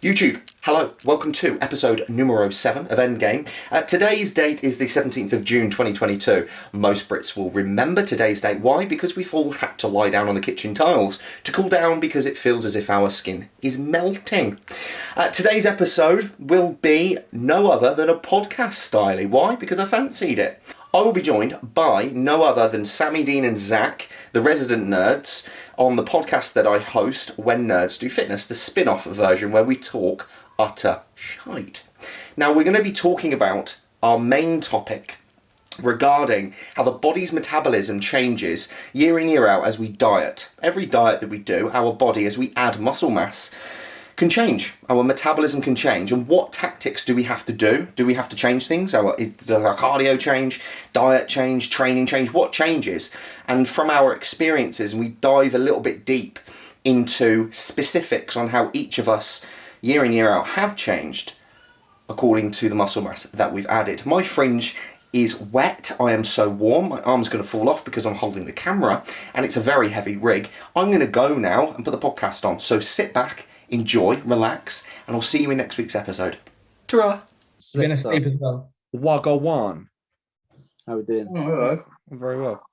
YouTube, hello, welcome to episode numero 7 of EndGame. Today's date is the 17th of June 2022. Most Brits will remember today's date. Why? Because we've all had to lie down on the kitchen tiles to cool down because it feels as if our skin is melting. Today's episode will be no other than a podcast style. Why? Because I fancied it. I will be joined by no other than Sammy, Dean and Zach, the resident nerds, on the podcast that I host, When Nerds Do Fitness, the spin-off version where we talk utter shite. Now, we're going to be talking about our main topic regarding how the body's metabolism changes year in, year out as we diet. Every diet that we do, our body, as we add muscle mass, can change. Our metabolism can change. And what tactics do we have to do? Do we have to change things? Does our cardio change? Diet change? Training change? What changes? And from our experiences, we dive a little bit deep into specifics on how each of us, year in, year out, have changed according to the muscle mass that we've added. My fringe is wet. I am so warm. My arm's going to fall off because I'm holding the camera and it's a very heavy rig. I'm going to go now and put the podcast on. So sit back, enjoy, relax, and I'll see you in next week's episode. Ta-ra! You're going to sleep as well. Wagwan. How we doing? Oh, hello. I'm very well.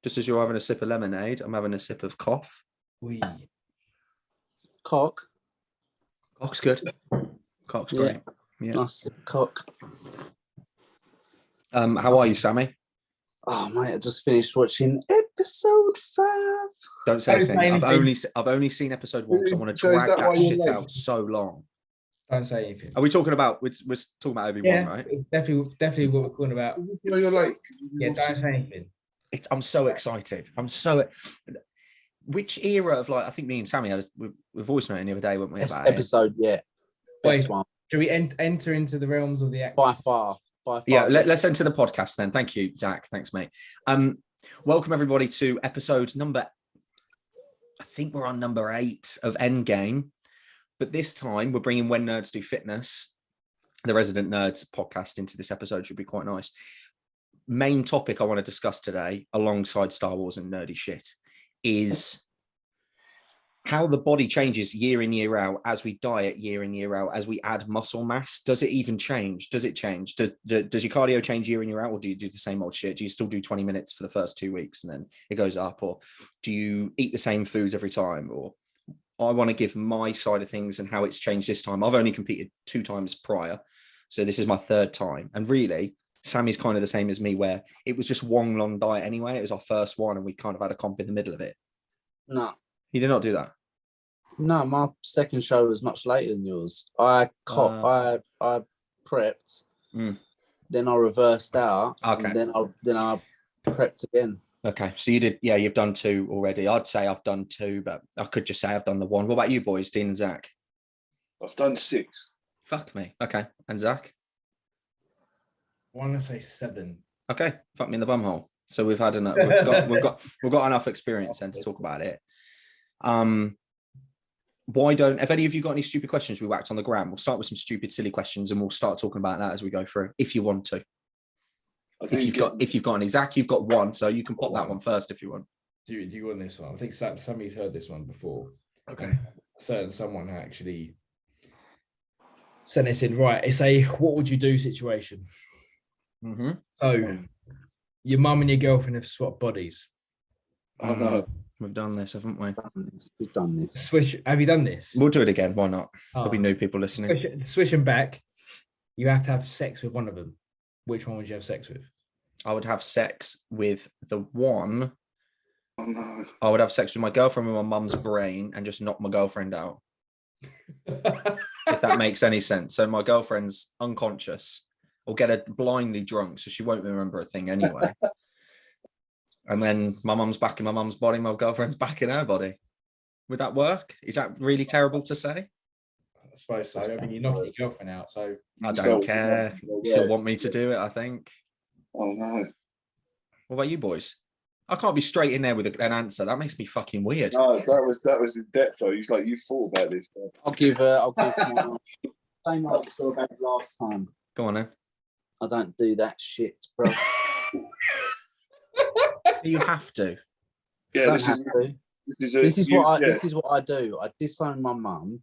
Just as you're having a sip of lemonade, I'm having a sip of cough. We cock. Cock's good. Cock's great. Yeah. Nice cock. How are you, Sammy? Oh mate, I just finished watching episode 5. Don't say anything. I've only seen episode 1 because I want to drag that shit out so long. Don't say anything. Are we talking about? We're talking about Obi-Wan, right? It's definitely what we're talking about. You're like, Yeah, don't say anything. I'm so excited. Which era of I think me and Sammy had a voice note the other day, weren't we? Best About episode, it? Best one. Should we enter into the realms of the act? By far. Yeah, let's enter the podcast then. Thank you, Zach. Thanks, mate. Welcome everybody to episode number, I think we're on number 8 of EndGame, but this time we're bringing When Nerds Do Fitness, the Resident Nerds podcast, into this episode. Should be quite nice. Main topic I want to discuss today, alongside Star Wars and nerdy shit, is how the body changes year in, year out as we diet, year in, year out, as we add muscle mass. Does it even change? Does it change? Does your cardio change year in, year out, or do you do the same old shit? Do you still do 20 minutes for the first 2 weeks and then it goes up? Or do you eat the same foods every time? Or I want to give my side of things and how it's changed this time. I've only competed 2 times prior, so this is my 3rd time. And really, Sammy's kind of the same as me, where it was just one long diet anyway. It was our first one and we kind of had a comp in the middle of it. No. You did not do that? No, my second show was much later than yours. I prepped, then I reversed out, okay, and then I prepped again. Okay, so you did, you've done 2 already. I'd say I've done 2, but I could just say I've done the 1. What about you boys, Dean and Zach? I've done 6. Fuck me. Okay, and Zach? I want to say 7. Okay, fuck me in the bumhole. So we've had enough. We've got enough experience then to talk about it. Why don't, if any of you got any stupid questions we whacked on the gram, we'll start with some stupid, silly questions and we'll start talking about that as we go through, if you want to. If you've got any. Zach, you've got 1, so you can pop that one first if you want. Do you want this one? I think somebody's heard this one before. Okay. Someone actually sent it in. Right, it's a what would you do situation. Mm-hmm. So your mum and your girlfriend have swapped bodies. Oh, no. We've done this, haven't we? We've done this. Switch. Have you done this? We'll do it again. Why not? There'll be new people listening. Switch them back. You have to have sex with one of them. Which one would you have sex with? I would have sex with the one. Oh, no. I would have sex with my girlfriend with my mum's brain and just knock my girlfriend out. If that makes any sense. So my girlfriend's unconscious, or get her blindly drunk so she won't remember a thing anyway. And then my mum's back in my mum's body, my girlfriend's back in her body. Would that work? Is that really terrible to say? I suppose so. I mean, you're knocking your girlfriend out, so I don't care. She'll want me to do it, I think. Oh, no. What about you boys? I can't be straight in there with an answer. That makes me fucking weird. No, that was in depth though. He's like, you thought about this. I'll give my same answer about last time. Go on then. I don't do that shit, bro. You have to. Yeah, This is what I do. I disown my mum.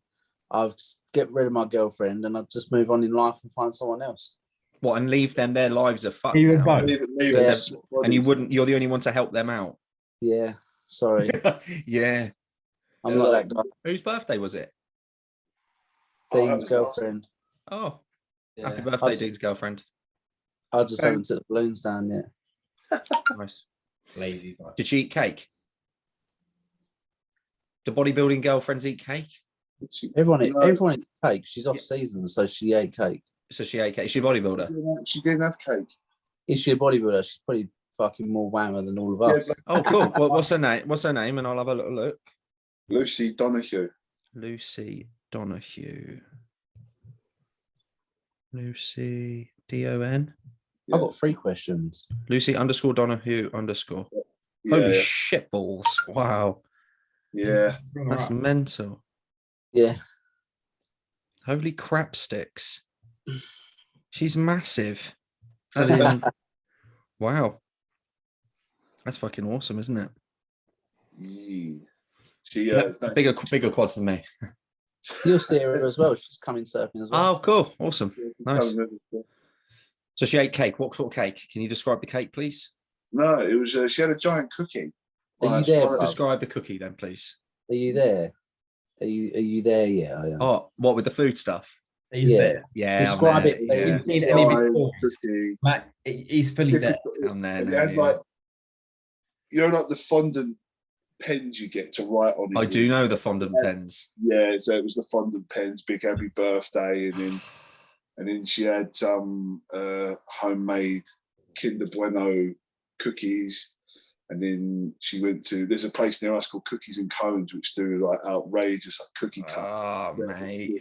I'll get rid of my girlfriend and I'll just move on in life and find someone else. What, and leave them? Their lives are fucked You and now. both. Leave Yeah. it. And you wouldn't. You're the only one to help them out. Yeah, sorry. Yeah. I'm not that guy. Whose birthday was it? Oh, that Dean's was girlfriend. Oh, happy Yeah. birthday, just- Dean's girlfriend. I just haven't took the balloons down yet. Nice. Lazy. But Did she eat cake? Do bodybuilding girlfriends eat cake? Everyone No. eats cake. She's off season, so she ate cake. So she ate cake. Is she a bodybuilder? She didn't have cake. Is she a bodybuilder? She's probably fucking more whammer than all of us. Yeah, Oh, cool. Well, what's her name? What's her name? And I'll have a little look. Lucy Donahue. Lucy Donahue. Lucy Don. I've got 3 questions. Lucy _ Donahue _ Yeah, Holy shit balls! Wow, yeah. that's mental. Yeah. Holy crap sticks! She's massive. As in, wow, that's fucking awesome, isn't it? Yeah. She, Bigger quads than me. You'll see her as well. She's coming surfing as well. Oh, cool, awesome, nice. So she ate cake. What sort of cake? Can you describe the cake, please? No, it was. She had a giant cookie. Are you there, Right. bro? Describe the cookie, then, please. Are you there? Are you there? Yeah, I am. Oh, what with the food stuff? He's Yeah. there. Yeah, I'm Describe there. it, Yeah. You've seen any Giant before. cookie. Matt, he's fully there. I'm there And now, it had yeah. like, you know, like the fondant pens you get to write on it. I do know the fondant pens. Yeah, so it was the fondant pens, big happy birthday, and then she had some homemade Kinder Bueno cookies, and then she went to, there's a place near us called Cookies and Cones, which do like outrageous like cookie cups. Oh, mate.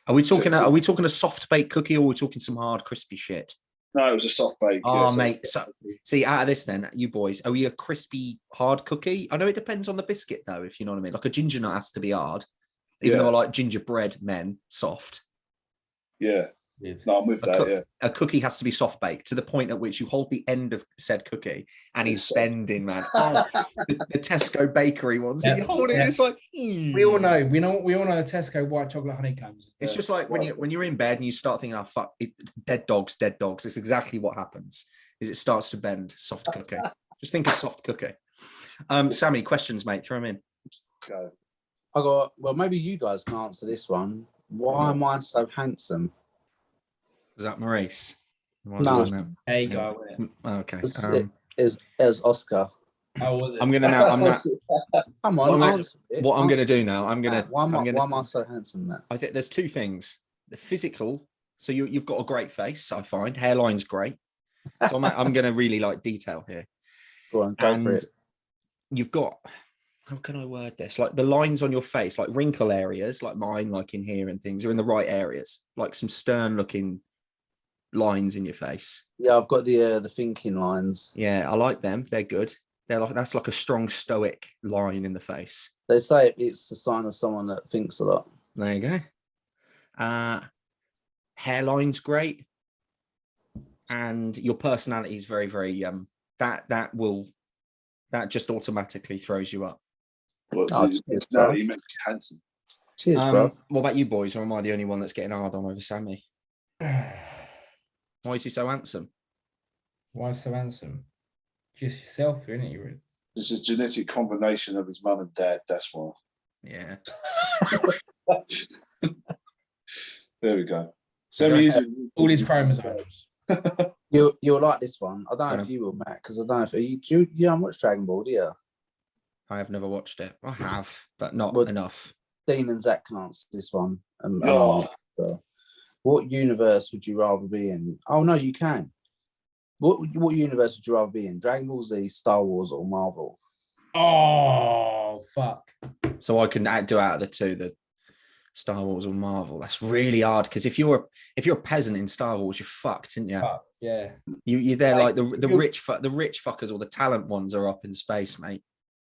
Are we talking a soft baked cookie, or are we talking some hard crispy shit? No, it was a soft bake. Oh, yeah, mate. So, see, out of this, then, you boys, are we a crispy hard cookie? I know it depends on the biscuit, though, if you know what I mean. Like a ginger nut has to be hard, even though I like gingerbread men soft. Yeah. No, I'm with that. Yeah. A cookie has to be soft baked to the point at which you hold the end of said cookie and he's bending, man. Oh, the Tesco bakery ones. Yeah. You hold it, it's like We all know the Tesco white chocolate honeycombs. it's just like when you're in bed and you start thinking, oh fuck, dead dogs. It's exactly what happens. Is it starts to bend. Soft cookie. Just think of soft cookie. Sammy, questions, mate. Throw them in. Go. Well, maybe you guys can answer this one. Why am I so handsome? Was that Maurice? No. There you go. Okay. It was Oscar. How was it? I'm gonna now. I'm not. Come on, answer it. What I'm gonna do now? I'm gonna. Why am I so handsome, Matt? I think there's 2 things. The physical. So you've got a great face. I find hairline's great. So I'm gonna really like detail here. Go on, go for it. You've got. How can I word this? Like the lines on your face, like wrinkle areas, like mine, like in here and things, are in the right areas. Like some stern looking lines in your face. Yeah, I've got the thinking lines. Yeah, I like them. They're good. That's like a strong stoic line in the face. They say it's a sign of someone that thinks a lot. There you go. Hairline's great, and your personality is very, very that just automatically throws you up. Cheers, No, bro. you make you handsome. Cheers, bro. What about you boys, or am I the only one that's getting hard on over Sammy? Why is he so handsome? Why so handsome? Just yourself, isn't it? It's a genetic combination of his mum and dad. That's why. Yeah. There we go. Sammy is All his chromosomes. You'll like this one. I don't know if you will, Matt, because I don't know if you haven't watched Dragon Ball, do you? I have never watched it. I have, but not enough. Dean and Zach can answer this one. Oh. What universe would you rather be in? Oh no, you can. What universe would you rather be in? Dragon Ball Z, Star Wars, or Marvel? Oh fuck! So I can do out of the 2, the Star Wars or Marvel. That's really hard because if you're a peasant in Star Wars, you're fucked, aren't you? Fucked, yeah. You're there like the rich fuckers or the talent ones are up in space, mate.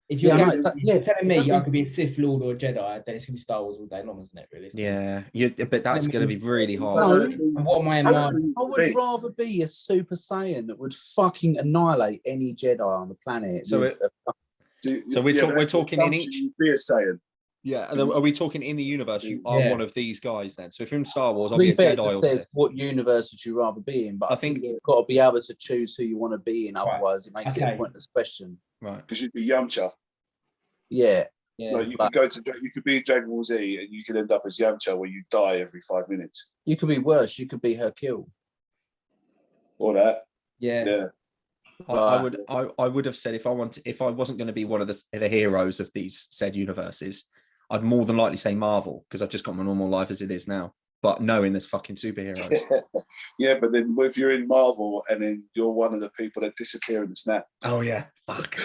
If you're, Yeah, telling me I could be a Sith Lord or a Jedi, then it's gonna be Star Wars all day long, isn't it? Really? Yeah, but that's going to be really hard. No. And what am I in I mind? would rather be a Super Saiyan that would fucking annihilate any Jedi on the planet. So we're talking in each. Be a Saiyan. Yeah. Are we talking in the universe? You are one of these guys then. So if you're in Star Wars, To I'll be be a fair, it Jedi just or says Sith. what universe would you rather be in, but I I think think- you've got to be able to choose who you want to be in. Otherwise, it makes it a Okay. pointless question. Right. Because you'd be Yamcha. Yeah, Yeah. Like you could be in Dragon Ball Z and you could end up as Yamcha where you die every 5 minutes. you could be worse. You could be Hercule. Or that. Yeah. Yeah. I would have said if I wasn't going to be one of the heroes of these said universes, I'd more than likely say Marvel because I've just got my normal life as it is now. But knowing there's fucking superheroes. Yeah, but then if you're in Marvel and then you're one of the people that disappear in the snap, Oh yeah, fuck.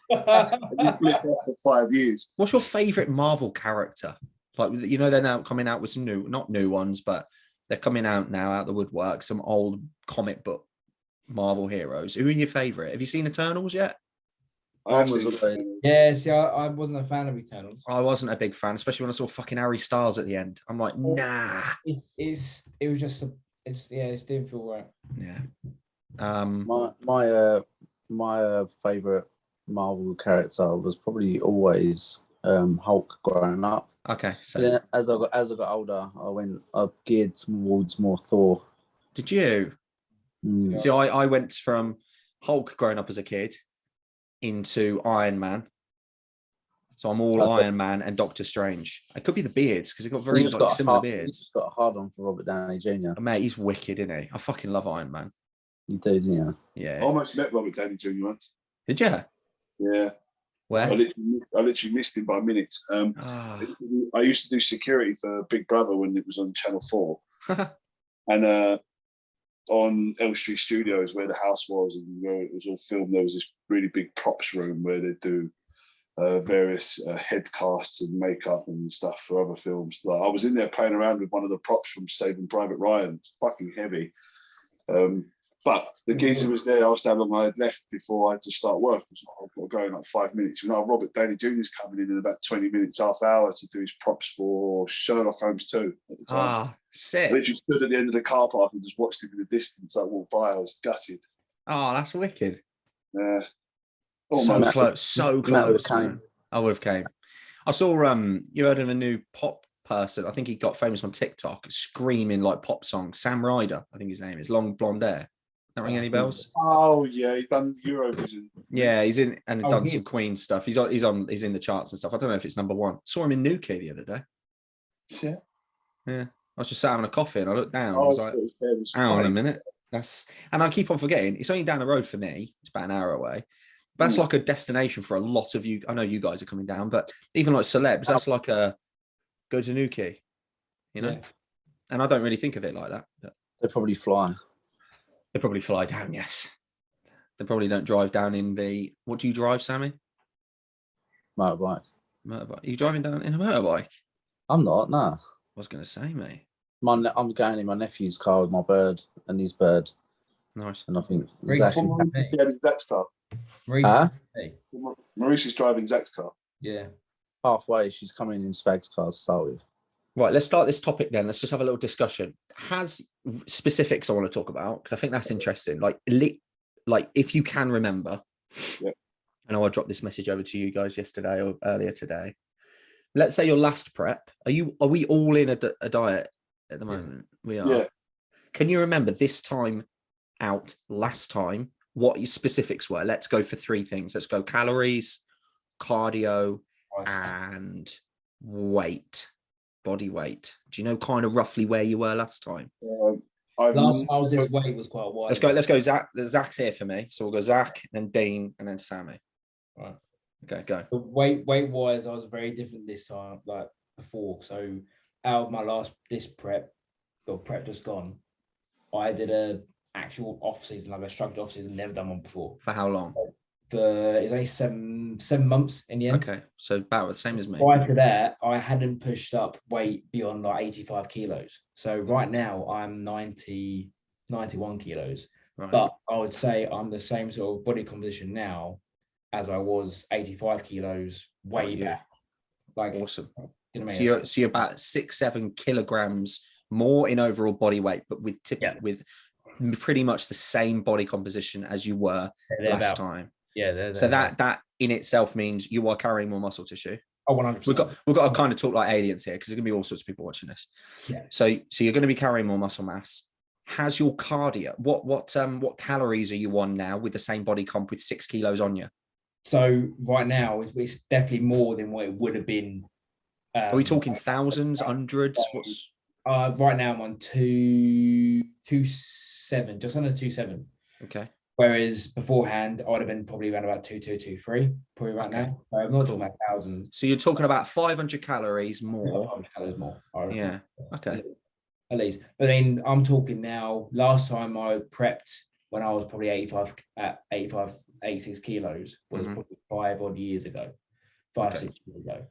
and you blip off for 5 years. What's your favorite Marvel character? Like, you know, they're now coming out with some not new ones, but they're coming out now out the woodwork. Some old comic book Marvel heroes. Who are your favorite? Have you seen Eternals yet? I've was seen- always- Yeah, see, I wasn't a fan of Eternals. I wasn't a big fan, especially when I saw fucking Harry Styles at the end. I'm like, nah. It was just it didn't feel right. Yeah. My favorite Marvel character was probably always Hulk growing up. Okay. So Then as I got older, I geared towards more Thor. did you? Mm. See, I went from Hulk growing up as a kid into Iron Man. So I'm all Okay. Iron Man and Doctor Strange. It could be the beards because they've got very He's like, got similar He's beards. just got a hard on for Robert Downey Jr. Mate, he's wicked, isn't he? I fucking love Iron Man. You do, didn't you? Yeah. I almost met Robert Downey Jr. once. Did you? Yeah. I Where? literally missed him by minutes. Ah. I used to do security for Big Brother when it was on Channel 4. And on Elm Street Studios, where the house was and where it was all filmed, there was this really big props room where they do various head casts and makeup and stuff for other films. Like, I was in there playing around with one of the props from Saving Private Ryan. It's fucking heavy. But the geezer was there. I asked how long I had left before I had to start work. I was like, I've got to go in like 5 minutes. You know, Robert Downey Jr. is coming in about 20 minutes, half hour to do his props for Sherlock Holmes 2 at the time. Ah, I sick. literally stood at the end of the car park and just watched him in the distance. I walked by. I was gutted. Oh, that's wicked. Yeah. So Almost. close, so Matt would've close. came. Man. I would have came. I saw you heard of a new pop person. I think he got famous on TikTok, screaming like pop songs. Sam Ryder, I think his name is, long blonde hair. That ring any bells? Oh yeah, he's done Eurovision. Yeah, he's in and Oh, done he- some Queen stuff. He's in the charts and stuff. I don't know if it's number one. Saw him in Nuki the other day. Yeah. Yeah, I was just sat having a coffee and I looked down. I Oh, was like, his hair was hang on a fine. minute. And I keep on forgetting it's only down the road for me. It's about an hour away. That's like a destination for a lot of you. I know you guys are coming down, but even like celebs, that's like a go to Nuki, you know. Yeah. And I don't really think of it like that. But They probably fly. they probably fly down. Yes, they probably don't drive down in the. What do you drive, Sammy? Motorbike. Motorbike. Are you driving down in a motorbike? I'm not. Nah. I was going to say, mate. I'm going in my nephew's car with my bird and his bird, Nice. and I think Very Zach. cool. Yeah, Zach's car. Maurice, Huh? hey, Maurice is driving Zach's car. yeah. Halfway, she's coming in Spag's car to start with. Right, let's start this topic then. Let's just have a little discussion. Has specifics I want to talk about because I think that's interesting. Like if you can remember, Yeah. I know I dropped this message over to you guys yesterday or earlier today. Let's say your last prep. Are we all in a diet at the moment? We are. Yeah. Can you remember this time out last time what your specifics were? Let's go for three things. Let's go calories, cardio, and weight, body weight. Do you know kind of roughly where you were last time? I've Last I was this weight was quite wide. Let's go. Zach. Zach's here for me, so we'll go Zach, then Dean, and then Sammy. Right. Okay, go. The weight wise, I was very different this time, like before. So out of my this prep just gone, I did a actual off season, like a structured off season, never done one before. For how long? It's only seven months in the end. Okay, so about the same as me. Prior to that, I hadn't pushed up weight beyond like 85 kilos. So right now I'm 91 kilos. Right. But I would say I'm the same sort of body composition now as I was 85 kilos way Got you. back. Like, Awesome. you know what I So mean? you're about 6-7 kilograms more in overall body weight, but with with pretty much the same body composition as you were They're last about- time. Yeah. So that in itself means you are carrying more muscle tissue. Oh, 100%. We've got to kind of talk like aliens here, because there's going to be all sorts of people watching this. Yeah. So you're going to be carrying more muscle mass. Has your cardio, what calories are you on now with the same body comp with 6 kilos on you? So right now, it's definitely more than what it would have been. Are we talking thousands, hundreds? What's right now? I'm on 227, just under 27. okay? Whereas beforehand, I would have been probably around about 2223, probably right Okay. now. I'm not talking about thousands. So you're talking about 500 calories more. 500 calories more. I reckon. Yeah. Okay. At least. But then I'm talking now, last time I prepped when I was probably 85, 86 kilos was probably 5 odd years ago, 6 years ago.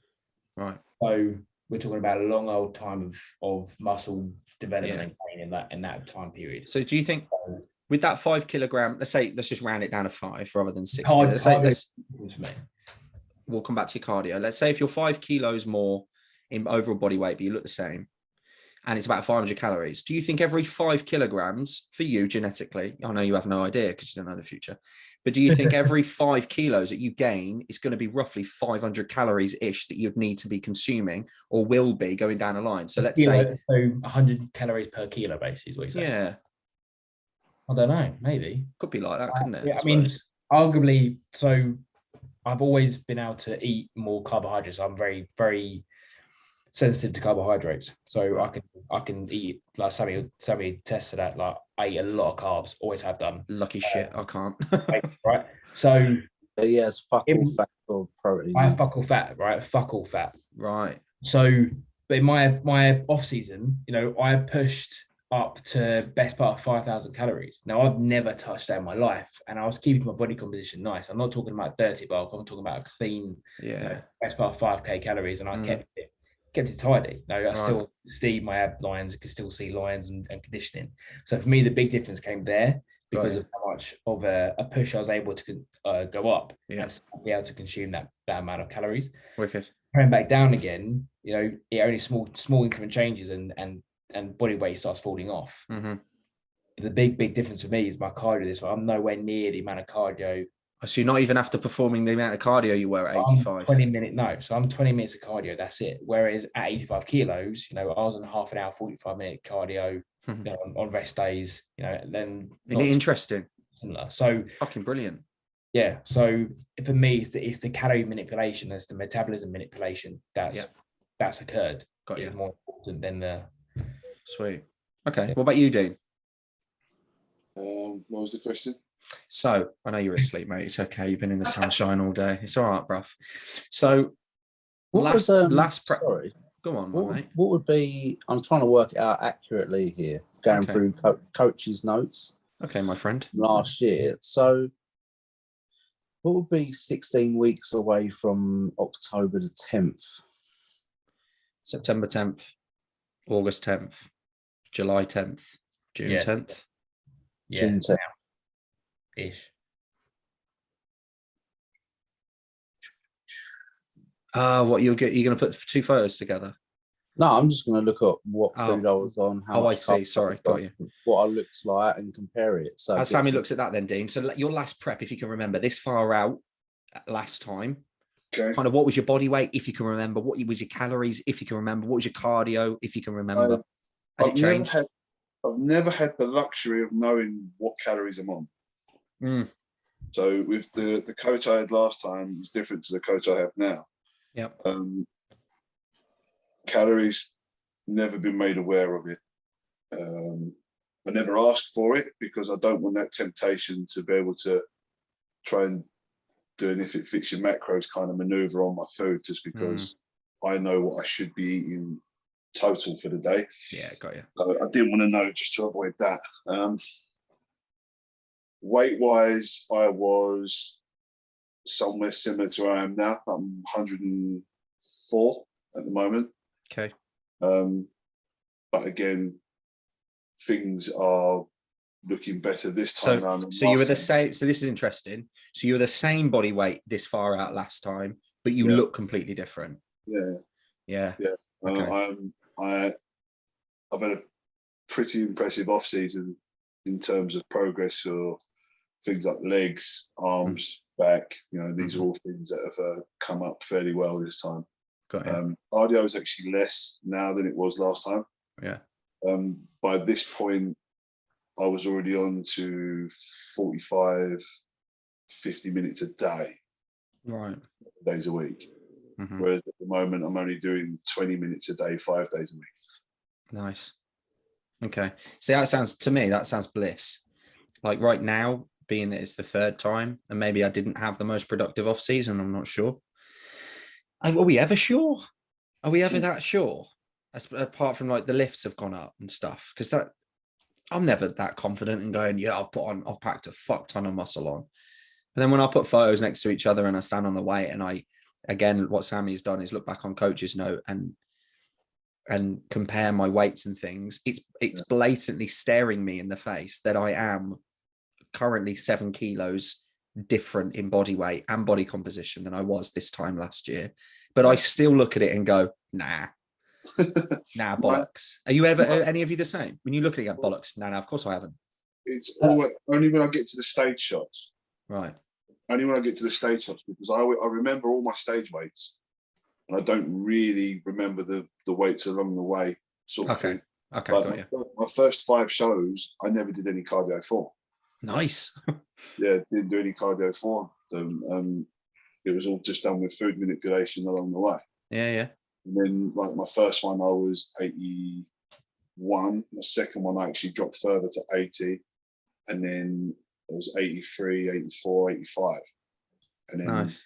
Right. So we're talking about a long old time of muscle development and training in that time period. So do you think with that 5 kilogram, let's just round it down to 5 rather than 6. We'll come back to your cardio. Let's say if you're 5 kilos more in overall body weight, but you look the same, and it's about 500 calories. Do you think every 5 kilograms for you genetically, I know you have no idea because you don't know the future, but do you think every 5 kilos that you gain is going to be roughly 500 calories-ish that you'd need to be consuming or will be going down the line? So let's say... So 100 calories per kilo base is what you're saying? Yeah. I don't know, maybe. Could be like that, couldn't it? I mean, arguably, so I've always been able to eat more carbohydrates. I'm very, very sensitive to carbohydrates, so I can eat, like Sammy tested that, like I eat a lot of carbs, always have done. Lucky shit, I can't. Right, so yes, fuck all fat or protein. I have fuck all fat, right? Fuck all fat, right? So, but in my off season, I pushed up to best part of 5,000 calories. Now I've never touched that in my life, and I was keeping my body composition nice. I'm not talking about dirty bulk. I'm talking about a clean, best part of 5k calories, and I kept it tidy. I still see my ab lines, I can still see lines and conditioning. So for me, the big difference came there because of how much of a push I was able to go up and be able to consume that amount of calories. Wicked. Coming back down again, it only small increment changes and body weight starts falling off. The big difference for me is my cardio. This one, I'm nowhere near the amount of cardio. So you're not even after performing the amount of cardio you were at 85? 20 minute, no. So I'm 20 minutes of cardio, that's it. Whereas at 85 kilos, I was on half an hour, 45-minute cardio, on rest days, then. Isn't it interesting? Similar. So fucking brilliant. Yeah. So for me, it's the calorie manipulation, it's the metabolism manipulation that's occurred. Got you. Is more important than the. Sweet. Okay. What about you, Dean? What was the question? So I know you're asleep, mate. It's okay. You've been in the sunshine all day. It's all right, bruv. So last prep. Sorry. Go on, mate. What would be? I'm trying to work it out accurately here. Going through coach's notes. Okay, my friend. Last year. So what would be 16 weeks away from October the 10th? September 10th, August 10th, July 10th, June 10th. Yeah. June 10th. Ish. What you're going to put 2 photos together? No, I'm just going to look up what food I was on. How much I see. Sorry, got you. What I looked like and compare it. So as Sammy looks at that, then Dean. So your last prep, if you can remember, this far out last time. Okay. Kind of what was your body weight, if you can remember? What was your calories, if you can remember? What was your cardio, if you can remember? Has it changed? I've never had the luxury of knowing what calories I'm on. So with the coach I had last time, it's different to the coach I have now. Yeah. Calories, never been made aware of it. I never asked for it because I don't want that temptation to be able to try and do an if it fits your macros kind of maneuver on my food just because I know what I should be eating total for the day. Yeah, got you. So I didn't want to know just to avoid that. Weight-wise, I was somewhere similar to where I am now. I'm 104 at the moment. Okay. But again, things are looking better this time around. So you were the same. So this is interesting. So you were the same body weight this far out last time, but you look completely different. Yeah. Okay. I've had a pretty impressive off season in terms of progress or things like legs, arms, back. These are all things that have come up fairly well this time. Got it. Cardio is actually less now than it was last time. Yeah. By this point, I was already on to 45, 50 minutes a day, Right. days a week. Mhm. Whereas at the moment, I'm only doing 20 minutes a day, 5 days a week. Nice. Okay. See, that sounds bliss. Like right now, being that it's the third time, and maybe I didn't have the most productive off season, I'm not sure. Are we ever sure? Are we ever that sure? Apart from like the lifts have gone up and stuff, because I'm never that confident in going, yeah, I've packed a fuck ton of muscle on. And then when I put photos next to each other and I stand on the weight, and again, what Sammy's done is look back on Coach's Note and compare my weights and things, it's blatantly staring me in the face that I am currently 7 kilos different in body weight and body composition than I was this time last year. But I still look at it and go, nah, bollocks. Are you ever, any of you the same? When you look at it, bollocks, nah, of course I haven't. It's always, only when I get to the stage shots. Right. Only when I get to the stage shots, because I remember all my stage weights, and I don't really remember the weights along the way, sort of thing. Okay, Like got you. my first 5 shows, I never did any cardio for. Nice. Yeah, didn't do any cardio for them. It was all just done with food manipulation along the way. Yeah. And then, like my first one, I was 81. The second one, I actually dropped further to 80, and then it was 83, 84, 85, and then Nice.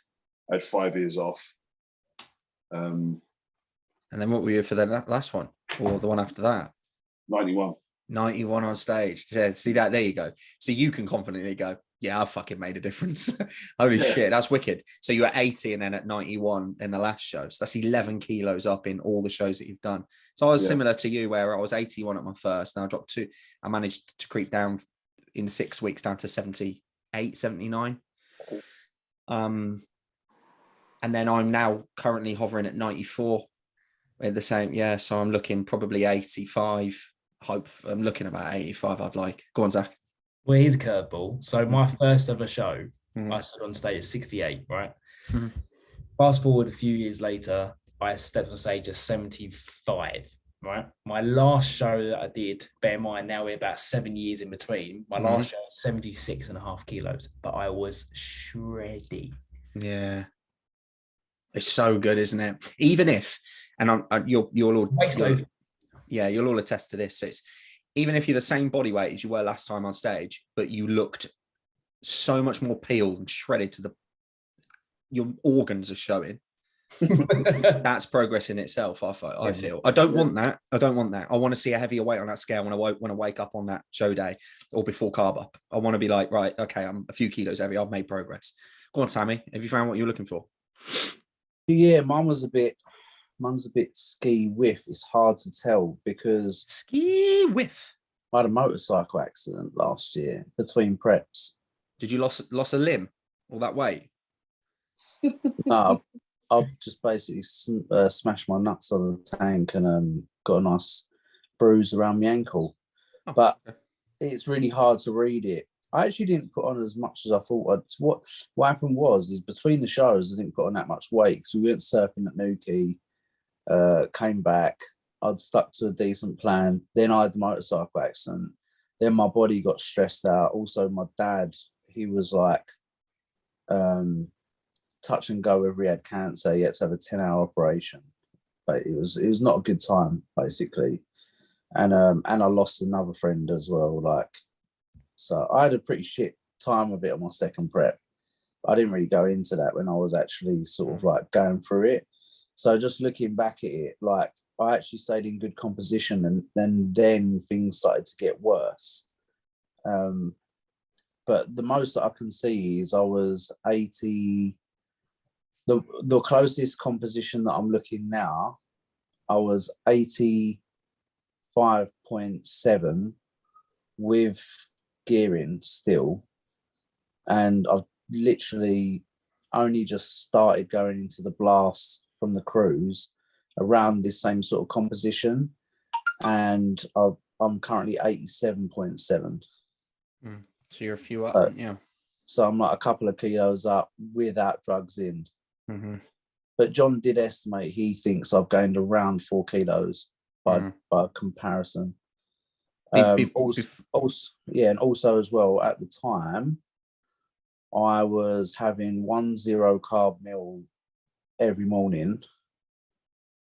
I had 5 years off. And then what were you for the last one, or the one after that? 91. 91 on stage. Yeah, see that? There you go. So you can confidently go, yeah, I fucking made a difference. Holy shit, that's wicked. So you were 80 and then at 91 in the last show. So that's 11 kilos up in all the shows that you've done. So I was similar to you, where I was 81 at my first. Now I dropped 2. I managed to creep down in 6 weeks down to 78, 79. And then I'm now currently hovering at 94 at the same. Yeah. So I'm looking probably 85. I'm looking about 85. I'd like. Go on, Zach. Well, he's a curveball. So my first ever show, Mhm. I stood on stage at 68, right? Mhm. Fast forward a few years later, I stepped on stage at 75, right? My last show that I did, bear in mind now we're about 7 years in between, my last show was 76.5 kilos, but I was shreddy. Yeah. It's so good, isn't it? Even if, and you'll all attest to this. So it's, even if you're the same body weight as you were last time on stage, but you looked so much more peeled and shredded your organs are showing. That's progress in itself. I feel. I don't want that. I want to see a heavier weight on that scale when I wake up on that show day or before carb up. I want to be like, right, okay, I'm a few kilos heavy. I've made progress. Go on, Sammy. Have you found what you're looking for? Yeah, mine's a bit ski whiff. It's hard to tell because Ski whiff. I had a motorcycle accident last year between preps. Did you lost a limb? All that weight? No, I've just basically smashed my nuts on the tank and got a nice bruise around my ankle. Oh, but okay. It's really hard to read it. I actually didn't put on as much as I thought. What happened was between the shows, I didn't put on that much weight. So we went surfing at Newquay, came back. I'd stuck to a decent plan. Then I had the motorcycle accident. Then my body got stressed out. Also, my dad, he was like touch and go whether he had cancer. He had to have a 10-hour operation. But it was not a good time, basically. And I lost another friend as well. So I had a pretty shit time of it on my second prep. I didn't really go into that when I was actually sort of like going through it. So just looking back at it, like I actually stayed in good composition, and then things started to get worse. But the most that I can see is I was 80. The closest composition that I'm looking now, I was 85.7 with gearing still, and I've literally only just started going into the blast from the cruise around this same sort of composition, and I'm currently 87.7. So you're a few up, yeah. So I'm like a couple of kilos up without drugs in. Mm-hmm. But John did estimate he thinks I've gained around 4 kilos by comparison. And also as well, at the time, I was having 1 0 carb meal every morning.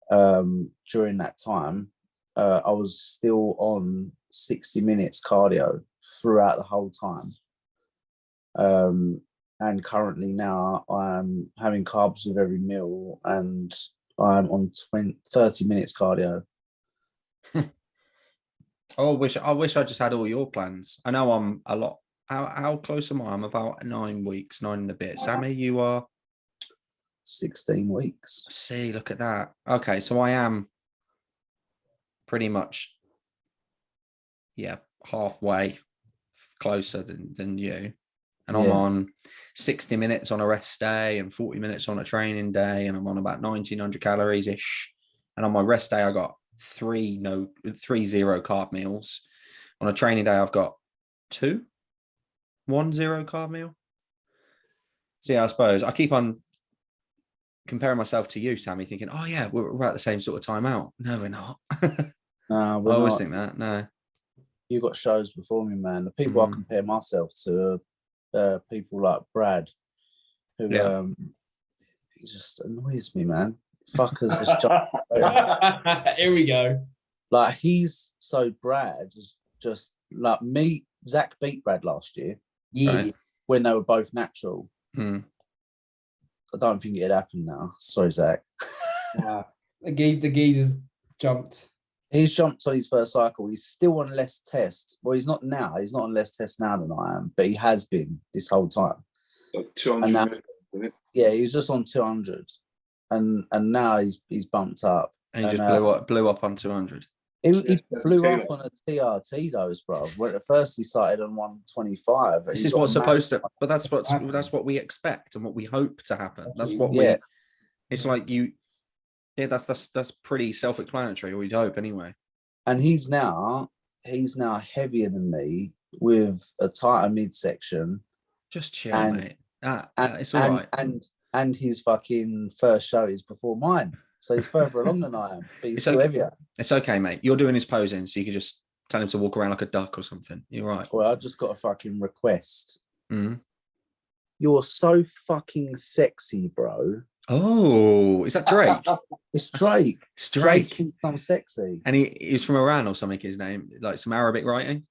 During that time, I was still on 60 minutes cardio throughout the whole time. And currently now I'm having carbs with every meal, and I'm on 30 minutes cardio. I wish I just had all your plans. I know I'm a lot. How close am I? I'm about 9 weeks, 9 and a bit. Sammy, you are 16 weeks. See, look at that. Okay, so I am pretty much, halfway closer than you. And I'm on 60 minutes on a rest day and 40 minutes on a training day, and I'm on about 1,900 calories ish. And on my rest day, I got 3 0 carb meals. On a training day, I've got 1 0 carb meal. See, I suppose I keep on comparing myself to you, Sammy, thinking, oh yeah, we're at the same sort of time out. No, we're not. No, we're I always not. think that. No. You got shows before me, man. The people I compare myself to, people like Brad, who he just annoys me, man. Fuckers just jump. Here we go. Like, he's so Brad is just like me. Zach beat Brad last year. Yeah. Right. When they were both natural. Hmm. I don't think it'd happen now. Sorry, Zach. The geezer's jumped. He's jumped on his first cycle. He's still on less tests. Well, he's not now. He's not on less tests now than I am, but he has been this whole time. So 200 now, minutes, yeah, he was just on 200, and now he's bumped up. And he just blew up on 200. He blew up on a TRT dose, bro. When at first he started on 125. This is what's supposed to, but that's what we expect and what we hope to happen. That's what we. It's like you. Yeah, that's pretty self-explanatory. We'd hope anyway. And he's now heavier than me with a tighter midsection. Just chill, mate. It's all right. And his fucking first show is before mine, so he's further along than I am. But he's still heavier. It's okay, mate. You're doing his posing, so you can just tell him to walk around like a duck or something. You're right. Well, I just got a fucking request. Mm. You're so fucking sexy, bro. Oh, is that Drake? It's Drake. It's Drake. I'm sexy. And he's from Iran or something, his name. Like some Arabic writing.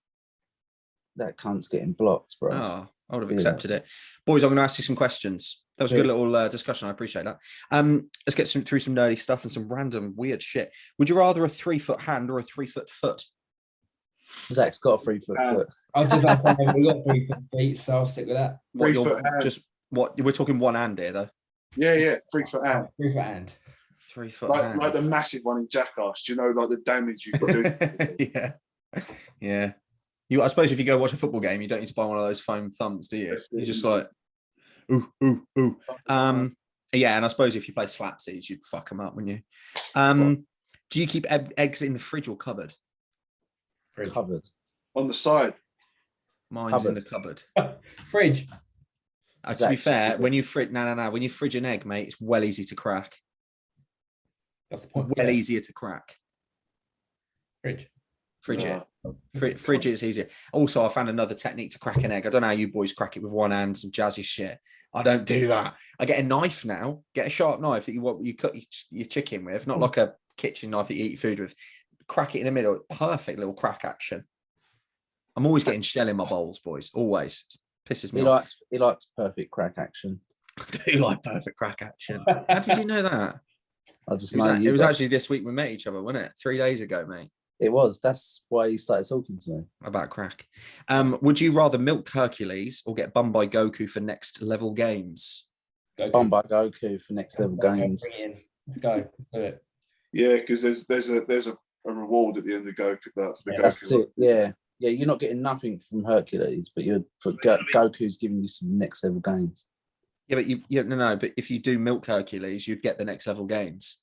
That cunt's getting blocked, bro. Oh, I would have accepted it. Boys, I'm going to ask you some questions. That was a good little discussion. I appreciate that. Let's get through some nerdy stuff and some random weird shit. Would you rather a 3-foot hand or a 3-foot foot? Zach's got a 3-foot foot. I was just about to say, we've got 3 foot feet, so I'll stick with that. 3-foot hand. We're talking one hand here, though. Yeah, 3-foot hand. 3-foot hand. 3-foot hand. Like the massive one in Jackass. Do you know, like the damage you could do? Yeah. I suppose if you go watch a football game, you don't need to buy one of those foam thumbs, do you? You're just like, ooh. Yeah, and I suppose if you play slapsies, you'd fuck them up, wouldn't you? Do you keep eggs in the fridge or cupboard? Cupboard. On the side. Mine's in the cupboard. Fridge. To be fair, when you fridge, when you fridge an egg, mate, it's well easy to crack. That's the point. Well easier to crack. Fridge it. Fridge is easier. Also, I found another technique to crack an egg. I don't know how you boys crack it with one hand, some jazzy shit. I don't do that. I get a knife now. Get a sharp knife that you cut your chicken with, not like a kitchen knife that you eat food with. Crack it in the middle. Perfect little crack action. I'm always getting shell in my bowls, boys. Always. It pisses me off. He likes perfect crack action. I do like perfect crack action. How did you know that? I just know it was actually this week we met each other, wasn't it? 3 days ago, mate. It was. That's why he started talking to me about crack. Would you rather milk Hercules or get bummed by Goku for next level games? Bummed by Goku for next level games. Let's go. Let's do it. Yeah, because there's a reward at the end of Goku. For the Goku. That's it. Yeah. You're not getting nothing from Hercules, but Goku's giving you some next level gains. Yeah, but but if you do milk Hercules, you'd get the next level gains.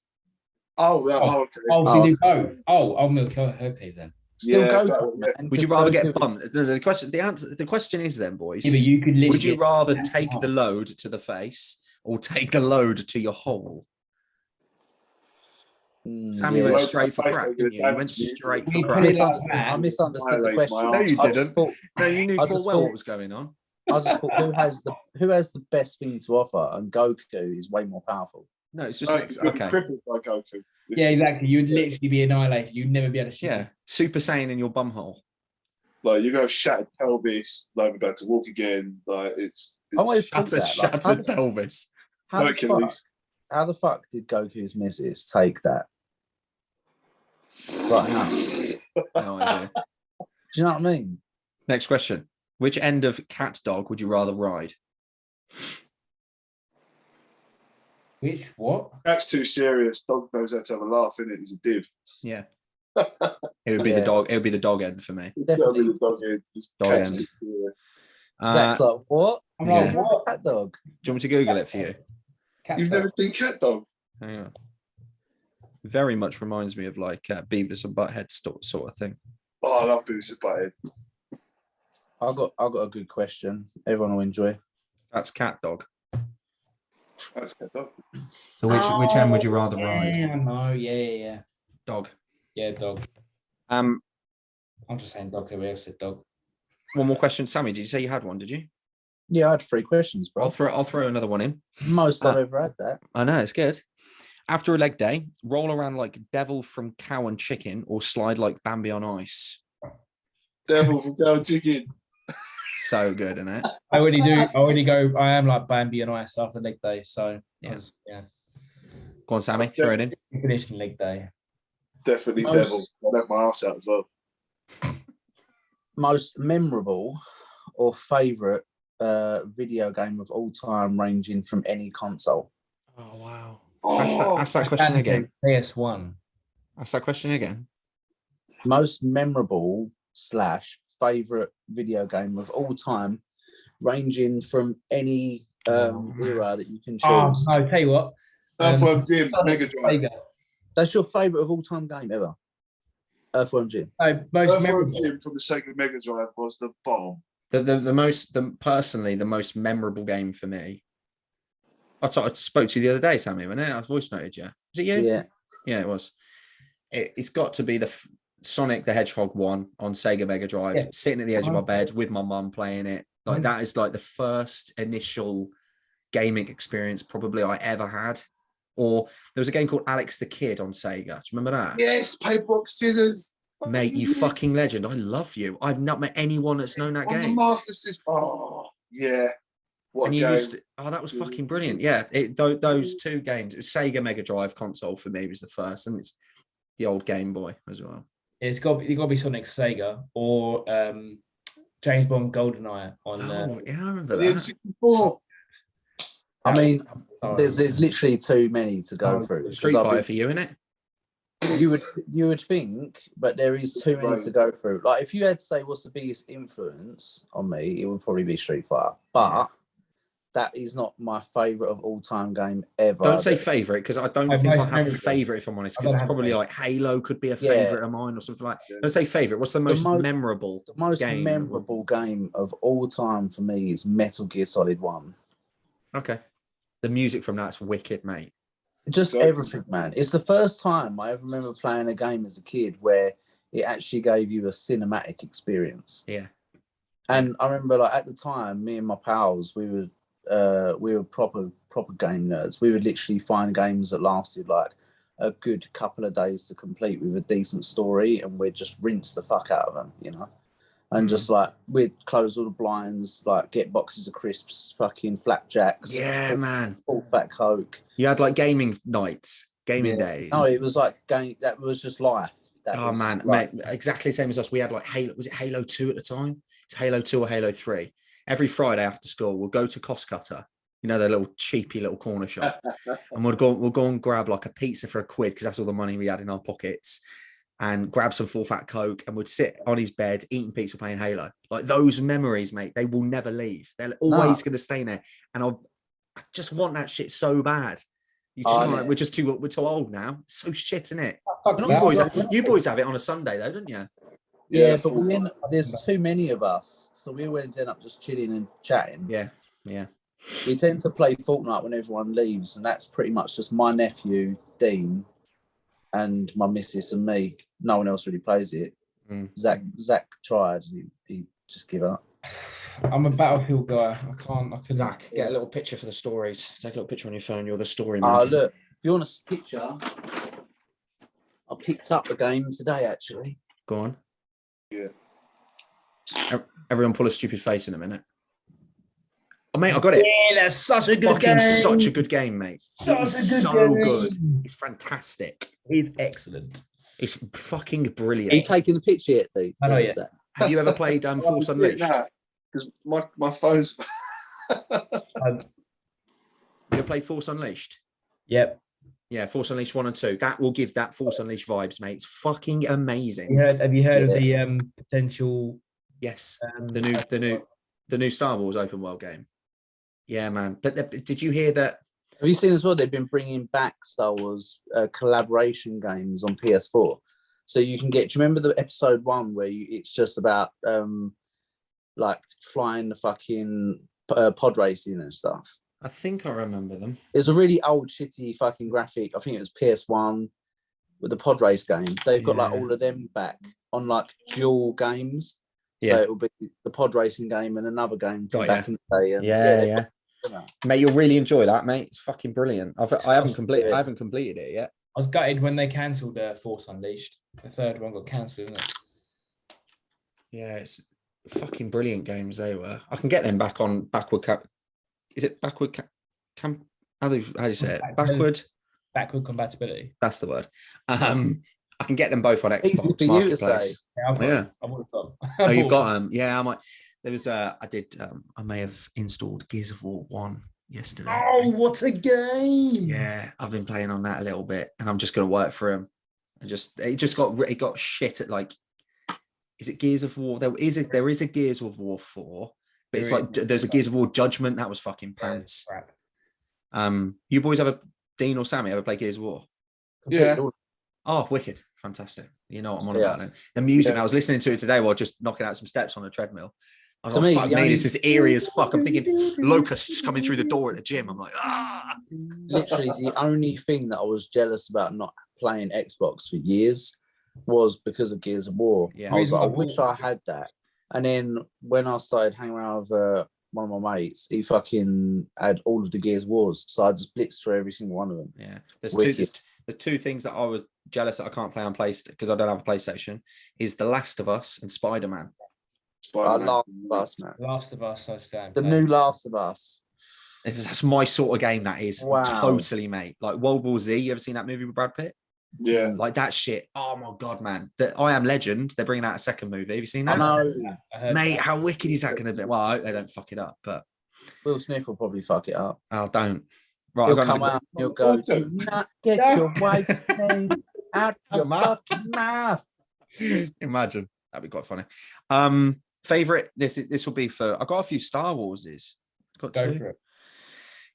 Okay. So you do both. I'll milk Hercules then. Still Would you rather get bumped? The question is then, boys. Yeah, but you could would you rather take the load to the face or take the load to your hole? Sammy Yeah. went Loads straight of for place crack, they're didn't you? gonna You went damage you. straight for We I put crack. it like I that. misunderstood the Violate question. my No, you I just didn't. thought, No, you knew I full just well thought- what was going on. I just thought who has the best thing to offer, and Goku is way more powerful. No, it's just No, next. you'll be Okay. crippled by Goku. Yeah, exactly. You'd literally be annihilated. You'd never be able to shoot. Yeah, Super Saiyan in your bumhole. Like you're gonna have shattered pelvis, like about to walk again. Like it's I always thought Shattered, that. Like, shattered pelvis. how the fuck? Hercules. How the fuck did Goku's missus take that? Right now, No idea. do you know what I mean? Next question. Which end of cat dog would you rather ride? Which what? That's too serious. Dog knows how to have a laugh, innit? He's a div. Yeah. It would be the Yeah. dog. It would be the dog end for me. It's gotta be Definitely. the dog head. This Dog cat's end. too serious. Zach's like, what? I'm Yeah. like, what? Cat dog. Do you want me to Google it for you? Cat You've dog. never seen cat dog? Hang on. Very much reminds me of like Beavis and Butthead sort of thing. Oh, I love Beavis and Butthead. I got a good question. Everyone will enjoy. That's cat dog. That's cat dog. So which end would you rather Yeah, ride? I know. Yeah. Dog. Yeah, dog. Um, I'm just saying dog. Everybody else said dog. one more question, Sammy. Did you say you had one? Did you? Yeah, I had 3 questions, bro. I'll throw another one in. Most I've ever had that. I know it's good. After a leg day, roll around like Devil from Cow and Chicken, or slide like Bambi on ice. Devil from Cow Chicken. So good, isn't it? I already go. I am like Bambi and ice after leg day. So Yeah. yeah. Go on, Sammy. Throw it in. Finishing leg day. Definitely Most- Devil. I'd have my ass out as well. Most memorable or favourite video game of all time, ranging from any console. Oh wow. Oh, Ask that question again. PS1. Ask that question again. Most memorable / favourite video game of all time, ranging from any era that you can Oh choose. no! Tell you what. Earthworm Jim, Mega Drive. Sega. That's your favourite of all time game ever. Earthworm Jim. No, most Earthworm memorable. Jim from the Sega Mega Drive was the bomb. Personally, the most memorable game for me. I spoke to you the other day, Sammy, wasn't it? I voice noted you. Was it you? Yeah. Yeah, it was. It's got to be the Sonic the Hedgehog one on Sega Mega Drive, Yeah. sitting at the edge of my bed with my mum playing it. Like that is like the first initial gaming experience probably I ever had. Or there was a game called Alex the Kid on Sega. Do you remember that? Yes, paper, rock, scissors. Mate, you fucking legend. I love you. I've not met anyone that's known that On the game. Master System. Oh, yeah. What And a you game. used to, that was fucking brilliant. Yeah, those 2 games. It was Sega Mega Drive console for me was the first, and it's the old Game Boy as well. It's got to be Sonic Sega or James Bond GoldenEye on. Yeah, I remember The that. N64. I mean, sorry. there's literally too many to go through. 'cause Street I'll be- Fighter for you, innit? You would think, but there is too many to go through. Like if you had to say what's the biggest influence on me, it would probably be Street Fighter. But that is not my favourite of all time game ever. Don't say favourite, because I don't think I have a favourite, if I'm honest, I because don't it's have probably a like Halo could be a Yeah. favourite of mine or something like that. Don't say favourite. What's the most memorable? The most game? memorable game of all time for me is Metal Gear Solid 1. Okay. The music from that's wicked, mate. Just Good. everything, man. It's the first time I ever remember playing a game as a kid where it actually gave you a cinematic experience. Yeah. And I remember, like at the time, me and my pals, we were proper game nerds. We would literally find games that lasted like a good couple of days to complete with a decent story, and we'd just rinse the fuck out of them, you know. And just like we'd close all the blinds, like get boxes of crisps, fucking flapjacks. Yeah, man. Full fat Coke. You had like gaming nights, gaming days. No, it was like game. That was just life. That Oh was man, like, mate, exactly the same as us. We had like Halo. Was it Halo 2 at the time? It's Halo 2 or Halo 3. Every Friday after school, we'll go to Cost Cutter, you know, their little cheapy little corner shop, and we'll go and grab like a pizza for £1 because that's all the money we had in our pockets, and grab some full fat Coke, and would sit on his bed eating pizza, playing Halo. Like those memories, mate, they will never leave. They're always going to stay there, and I just want that shit so bad. You just can't, we're too old now. It's so shit, isn't it? You boys have it on a Sunday though, don't you? Yeah, but there's too many of us, so we always end up just chilling and chatting. Yeah. We tend to play Fortnite when everyone leaves, and that's pretty much just my nephew Dean, and my missus and me. No one else really plays it. Zach tried. He just give up. I'm a Battlefield guy. I can Zach, get a little picture for the stories. Take a little picture on your phone. You're the story man. Oh, look. If you want a picture, I picked up the game today, actually. Go on. Yeah. Everyone pull a stupid face in a minute. Oh, mate, I got it. Yeah, that's such a good game. Such a good game, mate. It's so good. It's fantastic. It's excellent. It's fucking brilliant. Are you taking the picture yet, Steve? I know, yeah. Have you ever played Force Unleashed? Because my phone's. You ever played Force Unleashed? Yep. Yeah, Force Unleashed 1 and 2. That will give that Force Unleashed vibes, mate. It's fucking amazing. Have you heard of the potential? Yes, the new Star Wars open world game. Yeah, man. But did you hear that? Have you seen as well? They've been bringing back Star Wars collaboration games on PS4, so you can get. Do you remember the episode 1 where it's just about like flying the fucking pod racing and stuff? I think I remember them. It was a really old, shitty fucking graphic. I think it was PS1 with the pod race game. They've got like all of them back on like dual games. So it will be the pod racing game and another game from back in the day. And yeah. Mate, you'll really enjoy that, mate. It's fucking brilliant. I haven't completed it yet. I was gutted when they cancelled Force Unleashed. The third one got cancelled, isn't it? Yeah, it's fucking brilliant games they were. I can get them back on backward cap. Is it backward camp? How do you say it? Backward compatibility. That's the word. I can get them both on Xbox for Marketplace. you to say. Yeah. I would have done. Oh, you've got them. Yeah, I might. There was I may have installed Gears of War 1 yesterday. Oh, what a game! Yeah, I've been playing on that a little bit, and I'm just going to work for him. It got shit at like. Is it Gears of War? There is a Gears of War 4, but it's like there's a Gears of War Judgment that was fucking pants. You boys Dean or Sammy ever play Gears of War? Yeah. Oh, wicked. Fantastic. You know what I'm on about then. The music, I was listening to it today while just knocking out some steps on a treadmill. I was like, fuck me, this is eerie as fuck. I'm thinking locusts coming through the door at the gym. I'm like, ah. Literally, the only thing that I was jealous about not playing Xbox for years was because of Gears of War. Yeah. I was like, I wish I had that. And then when I started hanging around with one of my mates, he fucking had all of the Gears Wars. So I just blitzed through every single one of them. Yeah. There's two things that I was jealous that I can't play on PlayStation because I don't have a PlayStation is The Last of Us and Spider-Man. Last of Us, man. Last of Us, I stand. The new Last of Us. That's my sort of game, that is. Wow. Totally, mate. Like World War Z. You ever seen that movie with Brad Pitt? Yeah. Like that shit. Oh my God, man. The I Am Legend, they're bringing out a second movie. Have you seen that? I know. Mate, how wicked is that going to be? Well, I hope they don't fuck it up, but Will Smith will probably fuck it up. Oh, don't. Right, He'll come out and he'll go, do not get your wife's name out your fucking mouth. Imagine. That'd be quite funny. Favorite, this will be for, I've got a few Star Warses. Got Go two. for it.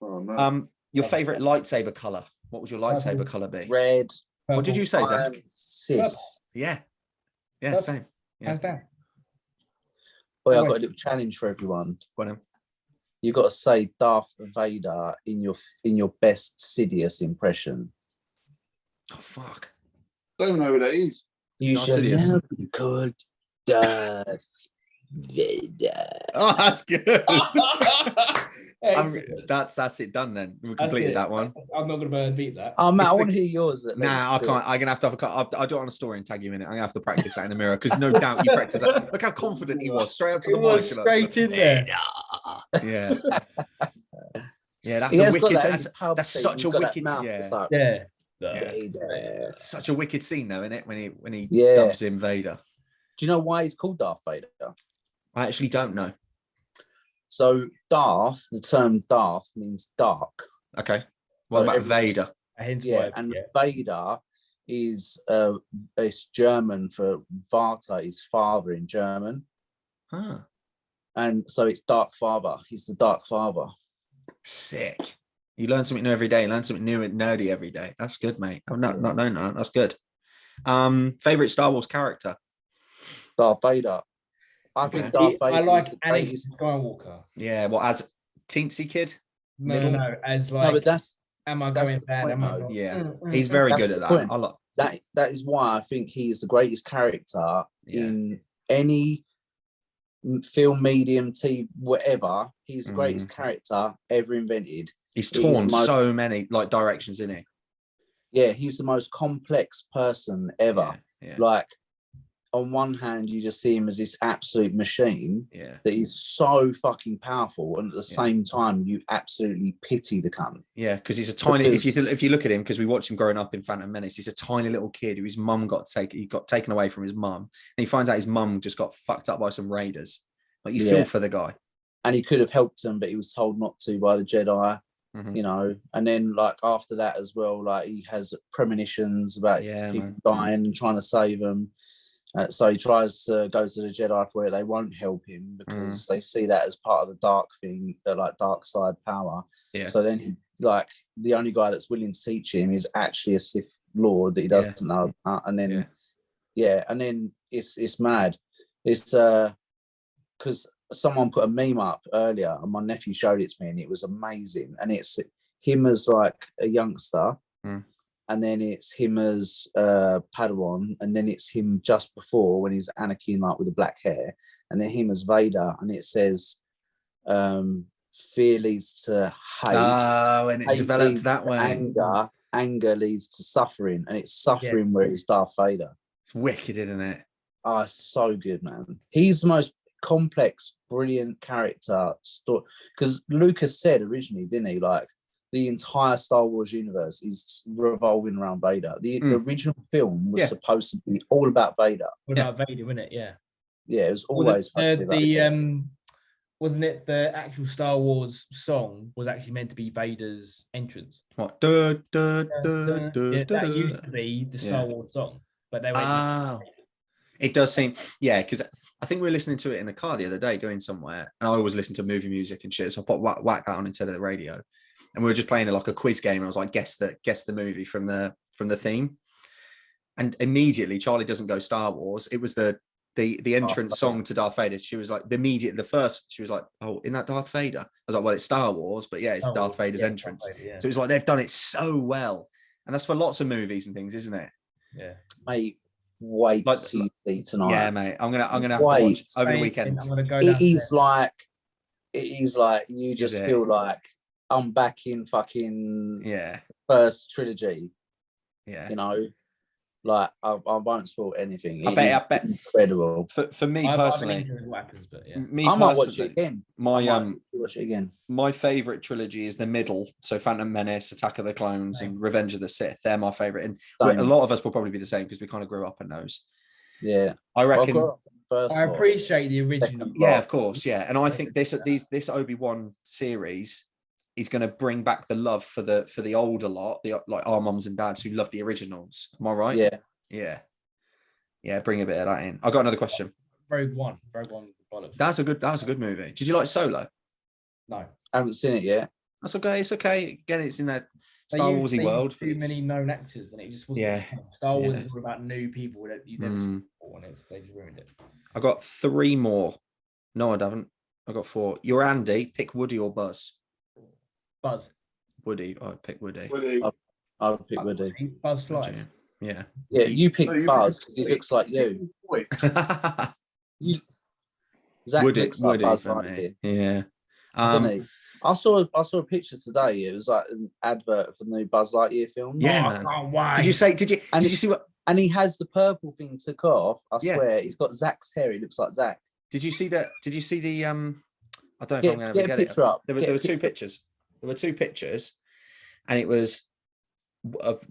Oh, no. Your favorite lightsaber color. What would your lightsaber color be? Red. What did you say, Zach? Sith. Yeah. Yeah, Purple. same. Yeah. Hands down. Boy, I've got a little challenge for everyone. You got to say Darth Vader in your best Sidious impression. Oh fuck! Don't know who that is. You Not should Sidious. never be called Darth Vader. Oh, that's good. Excellent. That's it done then. We That's completed it. that one. I'm not going to beat that. Oh man, It's I want to hear yours. At least. Nah, I can't. I'm gonna have to I'll do it on a story and tag you in it. I'm gonna have to practice that in the mirror because no doubt you practice that. Look how confident he was, straight up to the It was mic. straight in there. Yeah. Yeah, that's He a has got wicked. that That's such a wicked. Yeah. Like, Yeah. Vader. Such a wicked scene, though, isn't it? When he Yeah. dubs in Vader. Do you know why he's called Darth Vader? I actually don't know. So Darth, the term Darth means dark. Okay. What So about every- Vader? Yeah, and Vader is it's German for Vater is father in German, Huh. and so it's Dark Father. He's the Dark Father. Sick. You learn something new every day. You learn something new and nerdy every day. That's good, mate. I've not known that. That's good. Favorite Star Wars character? Darth Vader. I think Darth Vader. I like is the Anakin greatest. Skywalker. Yeah. Well, as teensy kid. No, Middle? no. As No, like, but that's am I that's going the bad? point, Am I though. not? Yeah. He's very That's good the at that. point. I like. that is why I think he is the greatest character in any film, medium, TV, whatever. He's the greatest character ever invented. He's torn so many like directions, isn't he? Yeah, he's the most complex person ever. Yeah. Like, on one hand, you just see him as this absolute machine that is so fucking powerful, and at the same time, you absolutely pity the cunt. Yeah, because he's a tiny. If you look at him, because we watched him growing up in Phantom Menace, he's a tiny little kid who his mum got taken away from his mum, and he finds out his mum just got fucked up by some raiders. Like, you feel for the guy, and he could have helped him, but he was told not to by the Jedi. You know, and then like after that as well, like he has premonitions about people dying and trying to save them. So he tries to go to the Jedi for it. They won't help him because they see that as part of the dark thing, like dark side power. Yeah. So then he, like, the only guy that's willing to teach him is actually a Sith Lord that he doesn't know. And then, and then it's mad. It's because someone put a meme up earlier and my nephew showed it to me and it was amazing. And it's him as like a youngster. And then it's him as Padawan, and then it's him just before when he's Anakin, like with the black hair, and then him as Vader, and it says, "Fear leads to hate." Oh, and it develops that way. Anger leads to suffering, and it's suffering where it's Darth Vader. It's wicked, isn't it? Oh, it's so good, man. He's the most complex, brilliant character story. Because Lucas said originally, didn't he? Like, the entire Star Wars universe is revolving around Vader. The original film was supposed to be all about Vader. All about Vader, wasn't it? Yeah. Yeah, it was always wasn't it the actual Star Wars song was actually meant to be Vader's entrance? What? That used to be the Star Wars song, but they went. It does seem, because I think we were listening to it in the car the other day going somewhere, and I always listen to movie music and shit, so I put whack that on instead of the radio. And we were just playing like a quiz game. And I was like, guess the movie from the theme. And immediately Charlie doesn't go Star Wars. It was the entrance song to Darth Vader. She was like, she was like, oh, isn't that Darth Vader? I was like, well, it's Star Wars, but it's Darth Vader's entrance. Vader, So it's like, they've done it so well. And that's for lots of movies and things, isn't it? Yeah. Mate, wait to see tonight. Yeah, mate. I'm gonna have to watch over the weekend. It is like you just feel like I'm back in fucking first trilogy. Yeah, you know, like I won't spoil anything. I bet incredible. For me personally, I might watch it again. Watch it again. My favorite trilogy is the middle. So Phantom Menace, Attack of the Clones, and Revenge of the Sith. They're my favorite, and a lot of us will probably be the same because we kind of grew up in those. Yeah, I reckon. I appreciate the original. Yeah, of course. Yeah, and I think this Obi-Wan series is going to bring back the love for the older lot, like our mums and dads who love the originals. Am I right? Yeah. Bring a bit of that in. I got another question. Rogue One. That's a good movie. Did you like Solo? No, I haven't seen it yet. That's okay. It's okay. Again, it's in that Star Warsy world. Too many known actors, and it just wasn't. Star Wars is all about new people that you've never seen before, and they just ruined it. I got 3 more. No, I haven't. I got 4. You're Andy. Pick Woody or Buzz. Buzz. Woody. I'd pick Woody. I'll pick Woody. Buzz fly. Yeah. Yeah, you pick Buzz because he looks like you. Zach looks like Buzz Lightyear. Yeah. I saw a picture today. It was like an advert for the new Buzz Lightyear film. Yeah, man. Did you see what? And he has the purple thing took off. I swear, he's got Zach's hair. He looks like Zach. Did you see that? Did you see the I don't know if I'm going to get it. Up. There were 2 pictures. There were 2 pictures, and it was of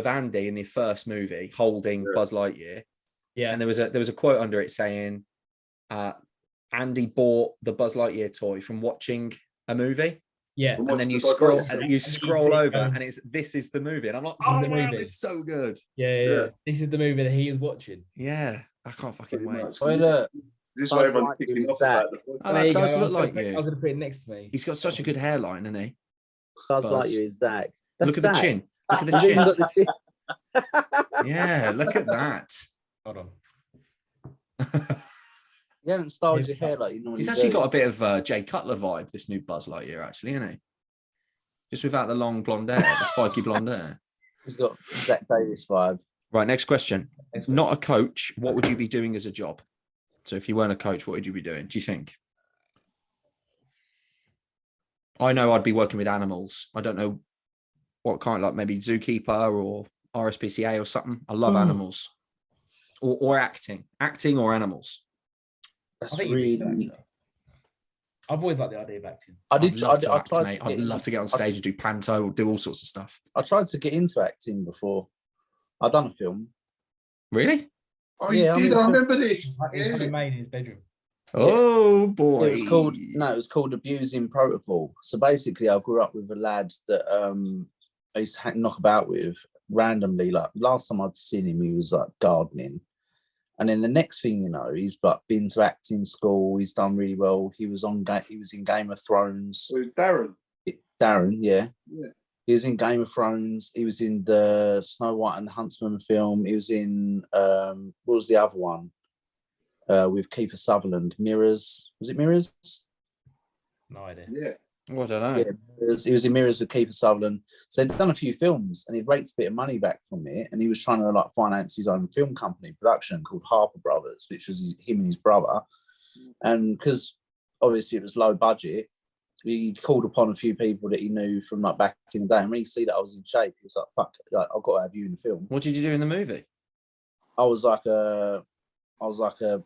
Andy in the first movie holding Buzz Lightyear. Yeah, and there was a quote under it saying, "Andy bought the Buzz Lightyear toy from watching a movie." Yeah, and then you scroll over, and this is the movie, and I'm like, oh, wow, it's so good. Yeah. This is the movie that he is watching. Yeah, I can't fucking wait. This way everyone's kicking off about that does look like you. I was going to put it next to me. He's got such a good hairline, isn't he? Buzz Lightyear is Zach. Look at the chin. Look at the chin. Yeah, look at that. Hold on. You haven't styled your hair like you normally do. He's actually got a bit of Jay Cutler vibe, this new Buzz Lightyear, actually, isn't he? Just without the long blonde hair, the spiky blonde hair. He's got Zach Davis vibe. Right, next question. Not a coach, what would you be doing as a job? So if you weren't a coach, what would you be doing, do you think? I know I'd be working with animals. I don't know what kind, like maybe zookeeper or RSPCA or something. I love animals. Or acting or animals. That's I think you'd be a good really. actor. I've always liked the idea of acting. I'd love to act, tried mate. to I'd get love to get on stage and do panto or do all sorts of stuff. I tried to get into acting before. I've done a film. Really? Oh, Yeah, you did. I I mean, remember this. Like his Yeah. homemade in his bedroom. Oh boy. It was called Abusing Protocol. So basically, I grew up with a lad that I used to knock about with randomly. Like last time I'd seen him, he was like gardening, and then the next thing you know, he's like been to acting school. He's done really well. He was in Game of Thrones. With Darren. Darren, yeah. Yeah. He was in Game of Thrones. He was in the Snow White and the Huntsman film. He was in what was the other one? With Kiefer Sutherland, Mirrors. Was it Mirrors? No idea. Yeah. Oh, I don't know. Yeah, he was in Mirrors with Kiefer Sutherland. So he'd done a few films and he'd raked a bit of money back from it, and he was trying to like finance his own film company production called Harper Brothers, which was him and his brother. And because obviously it was low budget, he called upon a few people that he knew from like back in the day. And when he see that I was in shape, he was like, "Fuck, like, I've got to have you in the film." What did you do in the movie? I was like a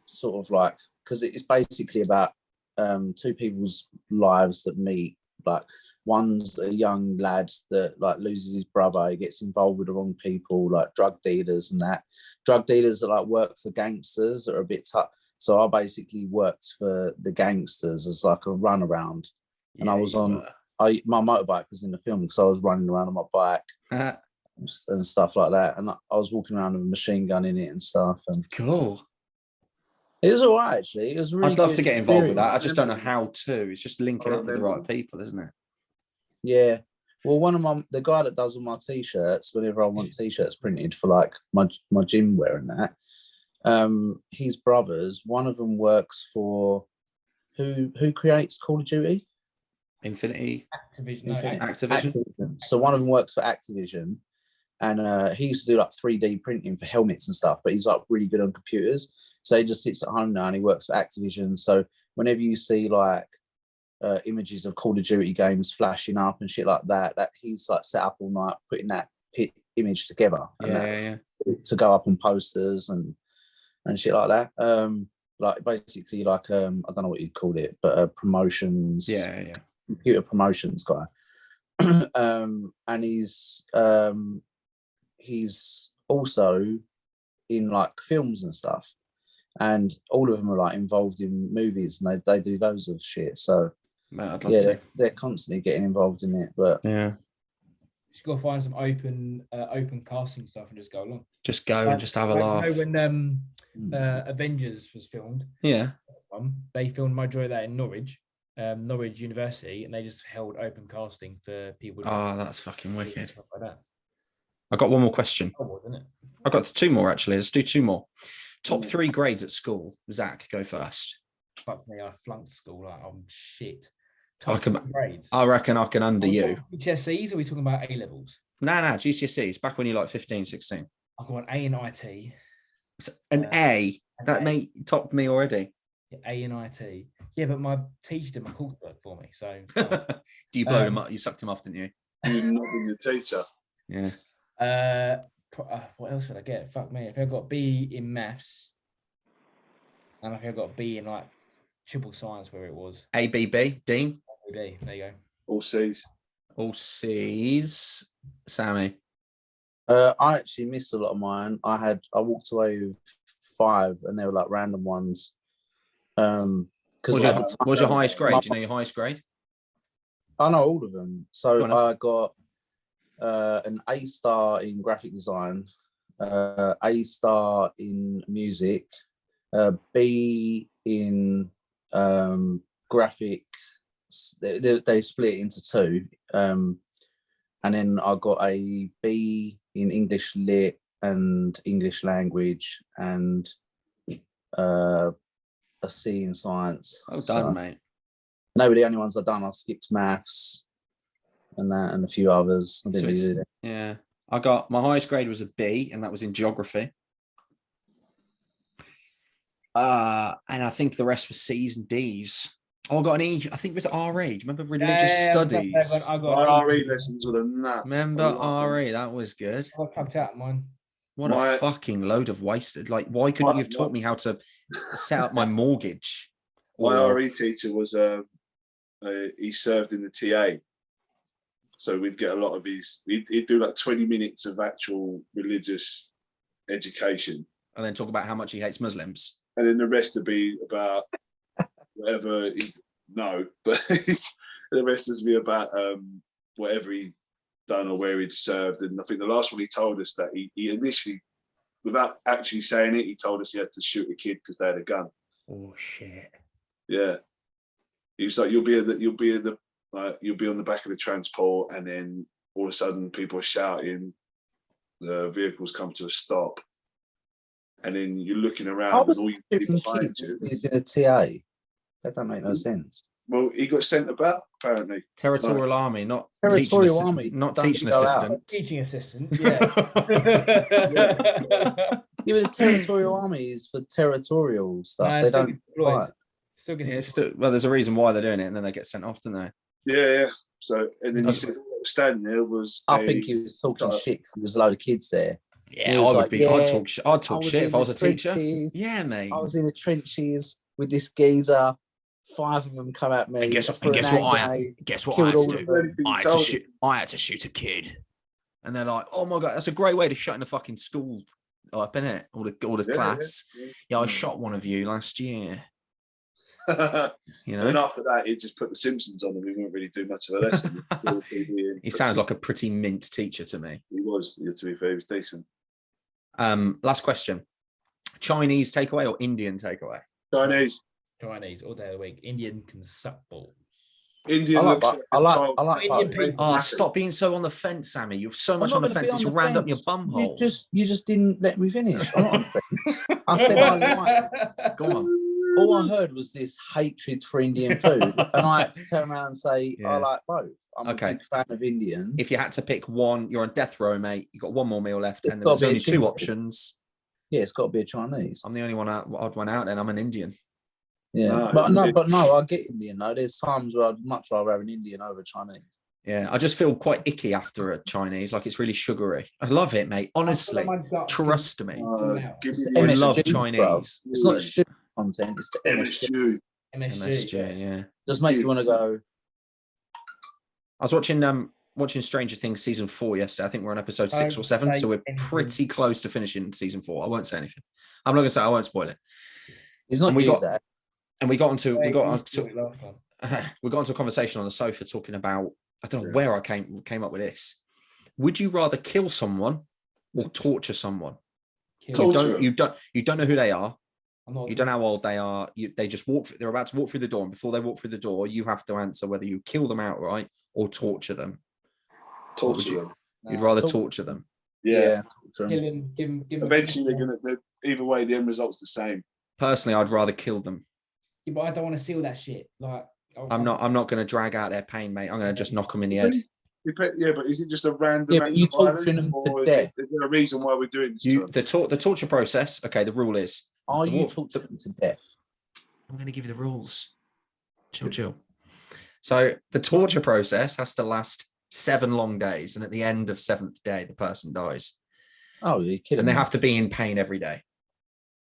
sort of like, because it's basically about two people's lives that meet. Like one's a young lad that like loses his brother, he gets involved with the wrong people, like drug dealers and that. Drug dealers that like work for gangsters that are a bit tough. So I basically worked for the gangsters as like a runaround. And I was on my motorbike was in the film because I was running around on my bike and stuff like that. And I was walking around with a machine gun in it and stuff. And Cool. it was all right, actually. It was a really I'd love good to get involved with that. I experience. just don't know how to. It's just linking I up with the remember. right people, isn't it? Yeah. Well, the guy that does all my t-shirts, whenever I want t-shirts printed for like my gym wear and that, his brothers, one of them works for who creates Call of Duty? Infinity. Activision. Activision. So one of them works for Activision, and he used to do like 3D printing for helmets and stuff, but he's like really good on computers. So he just sits at home now and he works for Activision. So whenever you see like images of Call of Duty games flashing up and shit like that, that he's like set up all night putting that image together to go up on posters and shit like that. Like basically like I don't know what you'd call it, but promotions. Yeah. Computer promotions guy. And he's also in like films and stuff, and all of them are like involved in movies, and they do loads of shit. So Man, I'd love to. they're constantly getting involved in it. But Yeah, Just got to find some open casting stuff and just go along. just go and just have a laugh. You know when Avengers was filmed? Yeah. They filmed majority of that in Norwich University, and they just held open casting for people. Oh, that's fucking wicked. Stuff like that. I got one more question. Isn't it? I got two more actually. Let's do two more. Top 3 grades at school. Zach, go first. Fuck me, I flunked school. Like I'm shit. I Top 3 grades. I reckon I can under you. GCSEs, or are we talking about A levels? No, GCSEs. Back when you're like 15, 16. I got an A in IT. An A. That mate topped me already. A in IT. Yeah, but my teacher did my coursework for me. So you blowed him up. You sucked him off, didn't you? You're not being the teacher. Yeah. What else did I get? Fuck me. If I got B in maths, and if I got B in like triple science, where it was ABB, Dean. B. There you go. All C's. All C's. Sammy. I actually missed a lot of mine. I walked away with 5, and they were like random ones. What was your highest grade? Do you know your highest grade? I know all of them. So I got an A star in graphic design, A star in music, B in graphic. They split into 2, and then I got a B in English lit and English language, and a C in science. Well done, mate. They were the only ones I've done. I skipped maths and that and a few others. I didn't really do that. Yeah. I got my highest grade was a B, and that was in geography. And I think the rest were C's and D's. Oh, I got an E. I think it was RE. Do you remember religious studies? I got My RE lessons were the nuts. Remember RE? That was good. I got plucked out of mine. What a fucking load of wasted. Like, why couldn't you have taught me how to set up my mortgage? My RE teacher was he served in the TA. So we'd get a lot of he'd do like 20 minutes of actual religious education. And then talk about how much he hates Muslims. And then the rest would be about whatever but the rest would be about whatever he'd done or where he'd served. And I think the last one he told us that he initially, without actually saying it, he told us he had to shoot a kid because they had a gun. Oh shit. Yeah. He was like, you'll be on the back of the transport, and then all of a sudden people are shouting, the vehicles come to a stop, and then you're looking around and all you see behind you. He's in a TA. That don't make no sense. Well, he got sent about, apparently. Territorial Army, not Territorial teaching Army. not Don't teaching go out. assistant. Teaching assistant, yeah. Yeah, but the Territorial Army is for territorial stuff. Nah, They still don't gets deployed. fight. Still gets Yeah, deployed. well, there's a reason why they're doing it, and then they get sent off, don't they? Yeah. So, and then he said, standing there was. I think he was talking shit because there was a load of kids there. Yeah, He I was would like, be. yeah, I'd talk shit if I was a teacher. trenches. Yeah, mate. I was in the trenches with this geezer. 5 of them come at me. And guess I threw an what hand I had? grenade, Guess what I killed had to all of do? them. I had to shoot a kid, and they're like, "Oh my god, that's a great way to shut in the fucking school up, innit? All the class. Yeah, I shot one of you last year. You know." And after that, he just put The Simpsons on, and we wouldn't really do much of a lesson. He sounds like a pretty mint teacher to me. He was, to be fair, he was decent. Last question: Chinese takeaway or Indian takeaway? Chinese all day of the week. Indian can suck balls. Indian I looks like that. Indian people. Oh, stop being so on the fence, Sammy. You're so much I'm on not the gonna fence. be It's on the rammed up your fence. bum hole. You just didn't let me finish. I'm not on the fence. I said I like. Go on. All I heard was this hatred for Indian food, and I had to turn around and say I like both. I'm a big fan of Indian. If you had to pick one, you're on death row, mate. You've got one more meal left, It's and there's gotta be only a 2 chicken. options. Yeah, it's got to be a Chinese. I'm the only odd one out, and I'm an Indian. Yeah, but no, I get Indian though. There's times where I'd much rather have an Indian over Chinese. Yeah, I just feel quite icky after a Chinese. Like, it's really sugary. I love it, mate. Honestly, trust me. It's the I MSG, love bro. Chinese. It's not the sugar content. It's the MSG. MSG, yeah. Does make you want to go. I was watching Stranger Things season 4 yesterday. I think we're on episode 6 or 7, so we're pretty close to finishing season 4. I won't say anything. I'm not gonna say. I won't spoil it. It's not that. And we got onto a conversation on the sofa talking about, I don't know where I came up with this. Would you rather kill someone or torture someone? You don't know who they are. You don't know how old they are. They just they're about to walk through the door, and before they walk through the door, you have to answer whether you kill them outright or torture them. Torture them. You'd rather torture them. Yeah. Give him. Eventually, either way, the end result's the same. Personally, I'd rather kill them. Yeah, but I don't want to see all that shit. Like, I'm not going to drag out their pain, mate. I'm going to just knock them in the head. Yeah, but is it just a random? Yeah, but you torturing them to death. Is there a reason why we're doing this? The torture process. Okay, the rule is. Are you torturing them to death? I'm going to give you the rules. Chill. So the torture process has to last 7 long days, and at the end of 7th day, the person dies. Oh, you kill them. And they have to be in pain every day.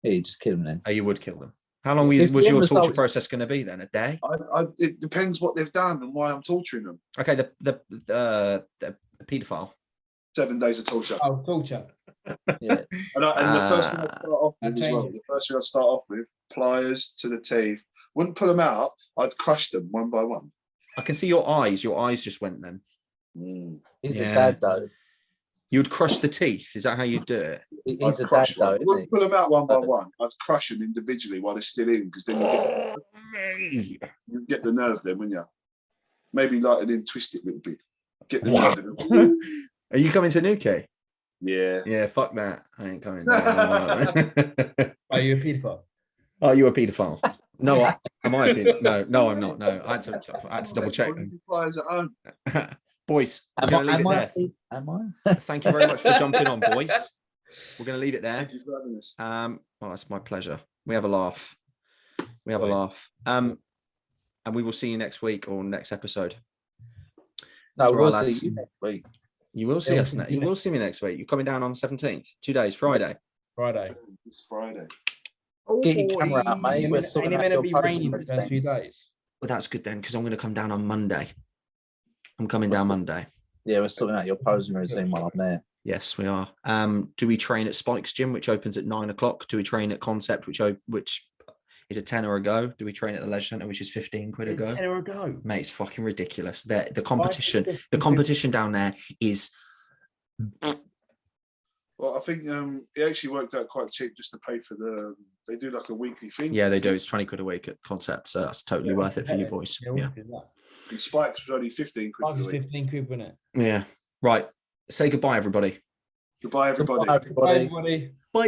Yeah, you just kill them then. Oh, you would kill them. How long was your torture process going to be then? A day? It depends what they've done and why I'm torturing them. Okay, the paedophile. 7 days of torture. Oh, torture. Yeah. And the first thing I start off with as well. The first thing I start off with, pliers to the teeth. Wouldn't pull them out. I'd crush them one by one. I can see your eyes. Your eyes just went then. He's a dad though. You would crush the teeth. Is that how you'd do it? He's a dad though. I wouldn't pull them out one by one. I'd crush them individually while they're still in, because then you get the nerve then, wouldn't you? Maybe like and then twist it a little bit. Get the nerve. Are you coming to Newquay? Yeah. Yeah, fuck that. I ain't coming. Are you a paedophile? Are you a paedophile? No, am I a paedophile? No, I'm not. No, I had to double check. Pliers at home. Boys, we're Am going to I? leave Am it I? there. Am I? Thank you very much for jumping on, boys. We're going to leave it there. Thank you for having us. Well, it's my pleasure. We have a laugh. We have a Right. laugh. And we will see you next week or next episode. No, All right, we'll lads. see you next week. You will see Yeah, we'll us. see you You will see me next week. You're coming down on the 17th. 2 days, Friday. Friday. It's Friday. Get your camera out, mate. We're Ain't sorting it out meant to your be posing raining for the first few routine. days? Well, that's good then, because I'm going to come down on Monday. I'm coming What's down the- Monday. Yeah, we're sorting out your posing routine while I'm there. Yes, we are. Do we train at Spike's Gym, which opens at 9 o'clock? Do we train at Concept, which is a tenner a go? Do we train at the Leisure Centre, which is 15 quid a go? Tenner a go. Mate, it's fucking ridiculous. The Why competition, is it the 15 competition down there is Well, I think it actually worked out quite cheap just to pay for they do like a weekly thing. yeah, they do. It's 20 quid a week at Concept, so that's totally worth it for you boys. Yeah, Yeah. And Spikes was only 15 quid Mine for was the week. 15 quid, wasn't it? Yeah. Right. Say goodbye, everybody. Goodbye, everybody. Goodbye, everybody. Bye, everybody. Bye.